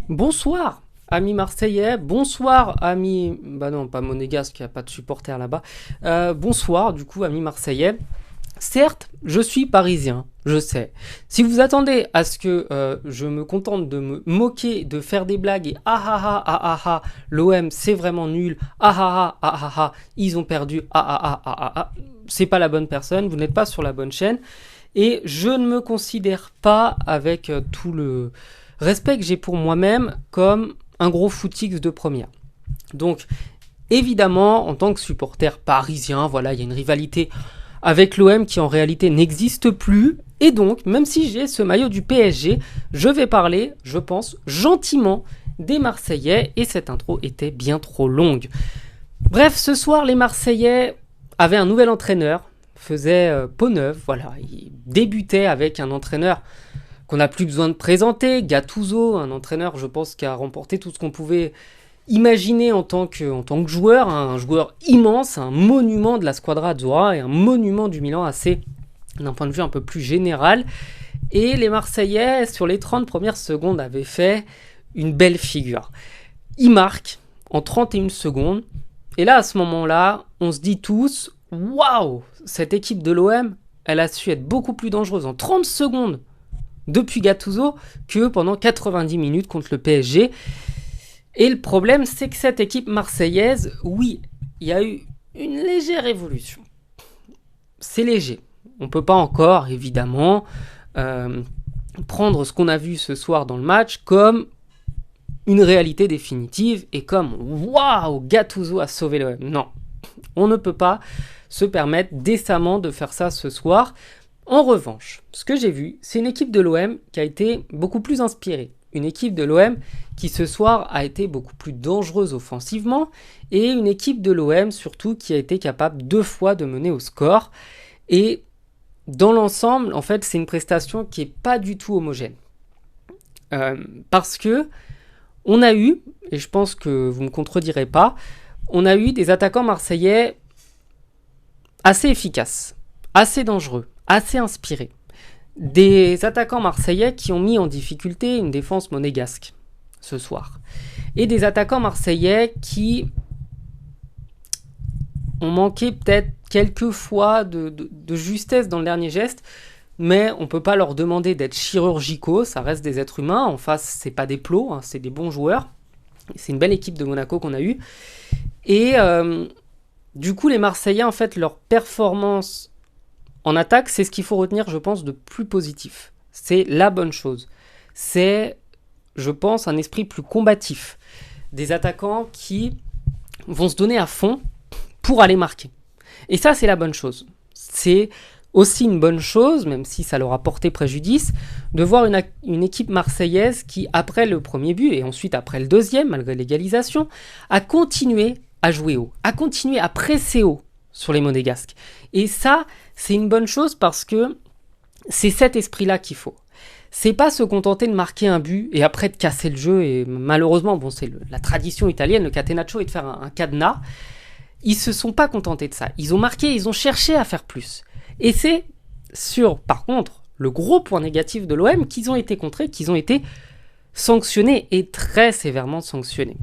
Bonsoir, amis marseillais. Bonsoir, amis. Bah non, pas monégasque, il n'y a pas de supporters là-bas. Bonsoir, du coup, amis marseillais. Certes, je suis parisien, je sais. Si vous attendez à ce que je me contente de me moquer, de faire des blagues et l'OM c'est vraiment nul, ils ont perdu, c'est pas la bonne personne, vous n'êtes pas sur la bonne chaîne. Et je ne me considère pas, avec tout le respect que j'ai pour moi-même, comme un gros footix de première. Donc, évidemment, en tant que supporter parisien, voilà, il y a une rivalité avec l'OM qui en réalité n'existe plus. Et donc, même si j'ai ce maillot du PSG, je vais parler, je pense, gentiment des Marseillais. Et cette intro était bien trop longue. Bref, ce soir, les Marseillais avaient un nouvel entraîneur, faisaient peau neuve, voilà. Ils débutaient avec un entraîneur qu'on n'a plus besoin de présenter, Gattuso, un entraîneur, je pense, qui a remporté tout ce qu'on pouvait imaginer en tant que joueur, un joueur immense, un monument de la Squadra Azzurra et un monument du Milan AC d'un point de vue un peu plus général. Et les Marseillais, sur les 30 premières secondes, avaient fait une belle figure. Ils marquent en 31 secondes. Et là, à ce moment-là, on se dit tous, waouh, cette équipe de l'OM, elle a su être beaucoup plus dangereuse en 30 secondes depuis Gattuso que pendant 90 minutes contre le PSG. Et le problème, c'est que cette équipe marseillaise, oui, il y a eu une légère évolution. C'est léger. On ne peut pas encore, évidemment, prendre ce qu'on a vu ce soir dans le match comme une réalité définitive et comme waouh, Gattuso a sauvé l'OM. Non, on ne peut pas se permettre décemment de faire ça ce soir. En revanche, ce que j'ai vu, c'est une équipe de l'OM qui a été beaucoup plus inspirée. Une équipe de l'OM qui ce soir a été beaucoup plus dangereuse offensivement et une équipe de l'OM surtout qui a été capable 2 fois de mener au score. Et dans l'ensemble, en fait, c'est une prestation qui n'est pas du tout homogène. Parce que on a eu, et je pense que vous ne me contredirez pas, on a eu des attaquants marseillais assez efficaces, assez dangereux, assez inspirés. Des attaquants marseillais qui ont mis en difficulté une défense monégasque ce soir. Et des attaquants marseillais qui ont manqué peut-être quelques fois de justesse dans le dernier geste, mais on ne peut pas leur demander d'être chirurgicaux, ça reste des êtres humains, en face c'est pas des plots, hein, c'est des bons joueurs. C'est une belle équipe de Monaco qu'on a eue. Et du coup les Marseillais, en fait, leur performance en attaque, c'est ce qu'il faut retenir, je pense, de plus positif. C'est la bonne chose. C'est, je pense, un esprit plus combatif. Des attaquants qui vont se donner à fond pour aller marquer. Et ça, c'est la bonne chose. C'est aussi une bonne chose, même si ça leur a porté préjudice, de voir une équipe marseillaise qui, après le premier but, et ensuite après le deuxième, malgré l'égalisation, a continué à jouer haut, a continué à presser haut sur les Monégasques. Et ça, c'est une bonne chose parce que c'est cet esprit-là qu'il faut. C'est pas se contenter de marquer un but et après de casser le jeu. Et malheureusement, bon, c'est la tradition italienne, le catenaccio, est de faire un cadenas. Ils se sont pas contentés de ça. Ils ont marqué, ils ont cherché à faire plus. Et c'est par contre, le gros point négatif de l'OM qu'ils ont été contrés, qu'ils ont été sanctionnés et très sévèrement sanctionnés.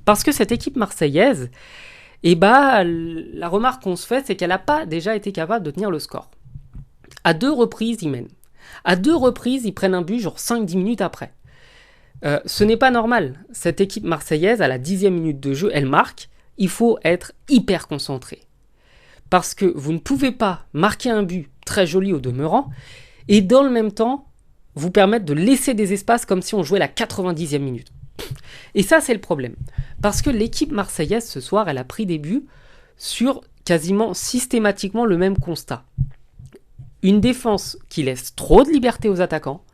Parce que cette équipe marseillaise, la remarque qu'on se fait, c'est qu'elle n'a pas déjà été capable de tenir le score. À 2 reprises, ils mènent. À 2 reprises, ils prennent un but, genre 5-10 minutes après. Ce n'est pas normal. Cette équipe marseillaise, à la 10e minute de jeu, elle marque. Il faut être hyper concentré. Parce que vous ne pouvez pas marquer un but très joli au demeurant et dans le même temps, vous permettre de laisser des espaces comme si on jouait la 90e minute. Et ça, c'est le problème. Parce que l'équipe marseillaise, ce soir, elle a pris des buts sur quasiment systématiquement le même constat. Une défense qui laisse trop de liberté aux attaquants,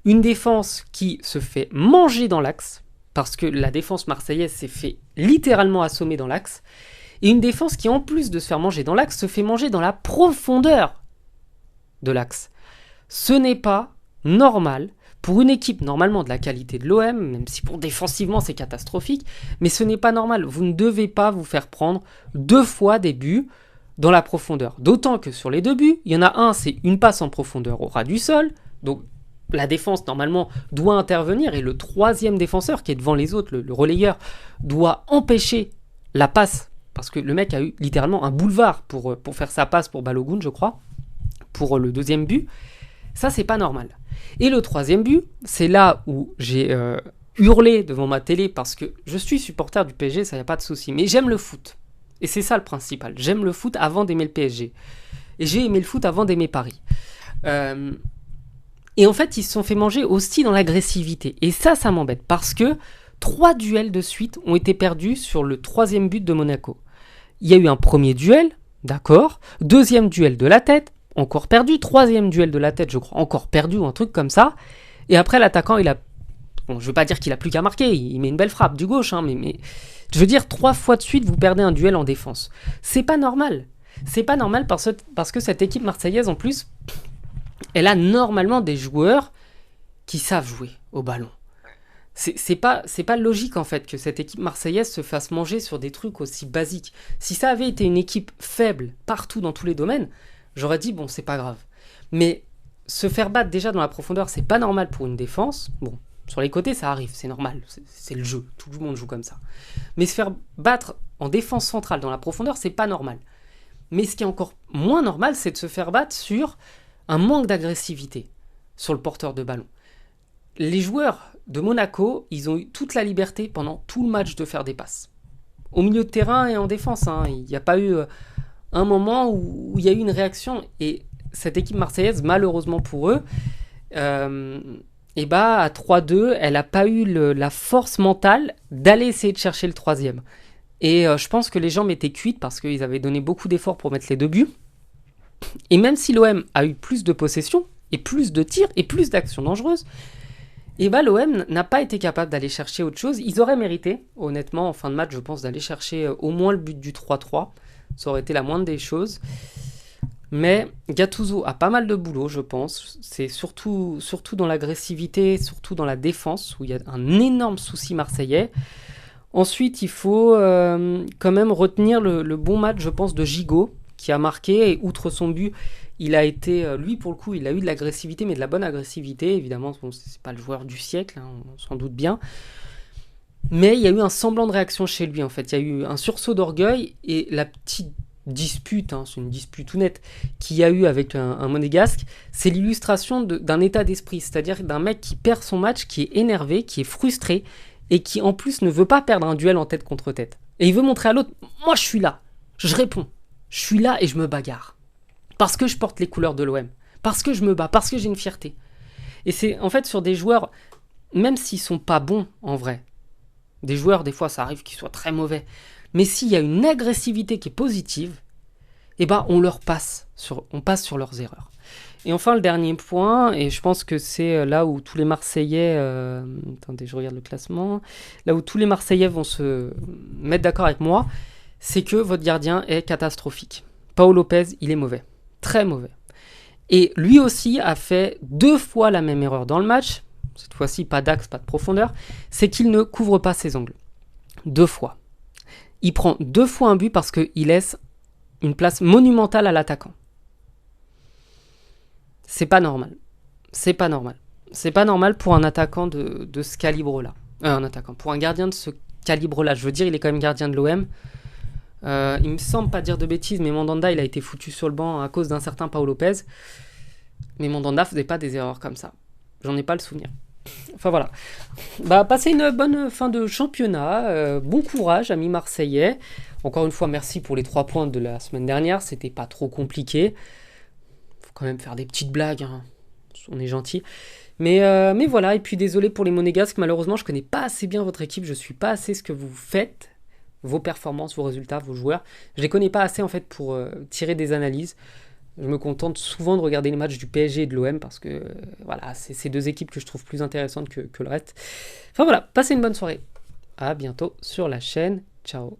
une défense qui se fait manger dans l'axe, parce que la défense marseillaise s'est fait littéralement assommer dans l'axe, et une défense qui, en plus de se faire manger dans l'axe, se fait manger dans la profondeur de l'axe. Ce n'est pas normal pour une équipe normalement de la qualité de l'OM, même si pour défensivement c'est catastrophique, mais ce n'est pas normal. Vous ne devez pas vous faire prendre 2 fois des buts dans la profondeur. D'autant que sur les 2 buts, il y en a un, c'est une passe en profondeur au ras du sol, donc la défense, normalement, doit intervenir, et le troisième défenseur, qui est devant les autres, le relayeur, doit empêcher la passe, parce que le mec a eu littéralement un boulevard pour faire sa passe pour Balogun, je crois, pour le deuxième but. Ça, c'est pas normal. Et le troisième but, c'est là où j'ai hurlé devant ma télé, parce que je suis supporter du PSG, ça y a pas de souci, mais j'aime le foot. Et c'est ça le principal. J'aime le foot avant d'aimer le PSG. Et j'ai aimé le foot avant d'aimer Paris. Et en fait, ils se sont fait manger aussi dans l'agressivité. Et ça m'embête, parce que 3 duels de suite ont été perdus sur le 3e but de Monaco. Il y a eu un premier duel, d'accord. 2e duel de la tête, encore perdu. 3e duel de la tête, je crois, encore perdu, ou un truc comme ça. Et après, l'attaquant, il a... Bon, je veux pas dire qu'il a plus qu'à marquer, il met une belle frappe du gauche, hein, mais... Je veux dire, 3 fois de suite, vous perdez un duel en défense. C'est pas normal. C'est pas normal parce que cette équipe marseillaise, en plus, elle a normalement des joueurs qui savent jouer au ballon. C'est pas logique, en fait, que cette équipe marseillaise se fasse manger sur des trucs aussi basiques. Si ça avait été une équipe faible partout dans tous les domaines, j'aurais dit, bon, c'est pas grave. Mais se faire battre déjà dans la profondeur, c'est pas normal pour une défense. Bon, sur les côtés, ça arrive, c'est normal, c'est le jeu, tout le monde joue comme ça. Mais se faire battre en défense centrale dans la profondeur, c'est pas normal. Mais ce qui est encore moins normal, c'est de se faire battre sur un manque d'agressivité sur le porteur de ballon. Les joueurs de Monaco, ils ont eu toute la liberté pendant tout le match de faire des passes. Au milieu de terrain et en défense, hein. Il n'y a pas eu un moment où il y a eu une réaction. Et cette équipe marseillaise, malheureusement pour eux, à 3-2, elle n'a pas eu la force mentale d'aller essayer de chercher le 3e. Et je pense que les jambes étaient cuites parce qu'ils avaient donné beaucoup d'efforts pour mettre les 2 buts. Et même si l'OM a eu plus de possession, et plus de tirs, et plus d'actions dangereuses, l'OM n'a pas été capable d'aller chercher autre chose. Ils auraient mérité, honnêtement, en fin de match, je pense, d'aller chercher au moins le but du 3-3. Ça aurait été la moindre des choses. Mais Gattuso a pas mal de boulot, je pense. C'est surtout dans l'agressivité, surtout dans la défense, où il y a un énorme souci marseillais. Ensuite, il faut quand même retenir le bon match, je pense, de Gigot, qui a marqué. Et outre son but, il a été, lui, pour le coup, il a eu de l'agressivité, mais de la bonne agressivité. Évidemment, c'est pas le joueur du siècle, hein, on s'en doute bien. Mais il y a eu un semblant de réaction chez lui, en fait. Il y a eu un sursaut d'orgueil, et la petite dispute, hein, c'est une dispute tout nette, qu'il y a eu avec un monégasque, c'est l'illustration d'un état d'esprit, c'est-à-dire d'un mec qui perd son match, qui est énervé, qui est frustré, et qui en plus ne veut pas perdre un duel en tête contre tête. Et il veut montrer à l'autre, moi je suis là, je réponds, je suis là et je me bagarre. Parce que je porte les couleurs de l'OM, parce que je me bats, parce que j'ai une fierté. Et c'est en fait sur des joueurs, même s'ils sont pas bons en vrai, des joueurs des fois ça arrive qu'ils soient très mauvais, mais s'il y a une agressivité qui est positive, on passe sur leurs erreurs. Et enfin, le dernier point, et je pense que c'est là où tous les Marseillais... attendez, je regarde le classement. Là où tous les Marseillais vont se mettre d'accord avec moi, c'est que votre gardien est catastrophique. Pau Lopez, il est mauvais. Très mauvais. Et lui aussi a fait 2 fois la même erreur dans le match. Cette fois-ci, pas d'axe, pas de profondeur. C'est qu'il ne couvre pas ses angles. 2 fois. Il prend 2 fois un but parce qu'il laisse une place monumentale à l'attaquant. C'est pas normal. C'est pas normal. C'est pas normal pour un attaquant de ce calibre-là. Pour un gardien de ce calibre-là. Je veux dire, il est quand même gardien de l'OM. Il me semble pas dire de bêtises, mais Mandanda, il a été foutu sur le banc à cause d'un certain Pau Lopez. Mais Mandanda faisait pas des erreurs comme ça. J'en ai pas le souvenir. Enfin voilà. Passez une bonne fin de championnat. Bon courage, amis marseillais. Encore une fois, merci pour les 3 points de la semaine dernière. C'était pas trop compliqué. Faut quand même faire des petites blagues, hein. On est gentil. Mais voilà, et puis désolé pour les monégasques, malheureusement je connais pas assez bien votre équipe, je suis pas assez ce que vous faites, vos performances, vos résultats, vos joueurs. Je les connais pas assez en fait pour tirer des analyses. Je me contente souvent de regarder les matchs du PSG et de l'OM parce que voilà, c'est ces 2 équipes que je trouve plus intéressantes que le reste. Enfin voilà, passez une bonne soirée. À bientôt sur la chaîne. Ciao.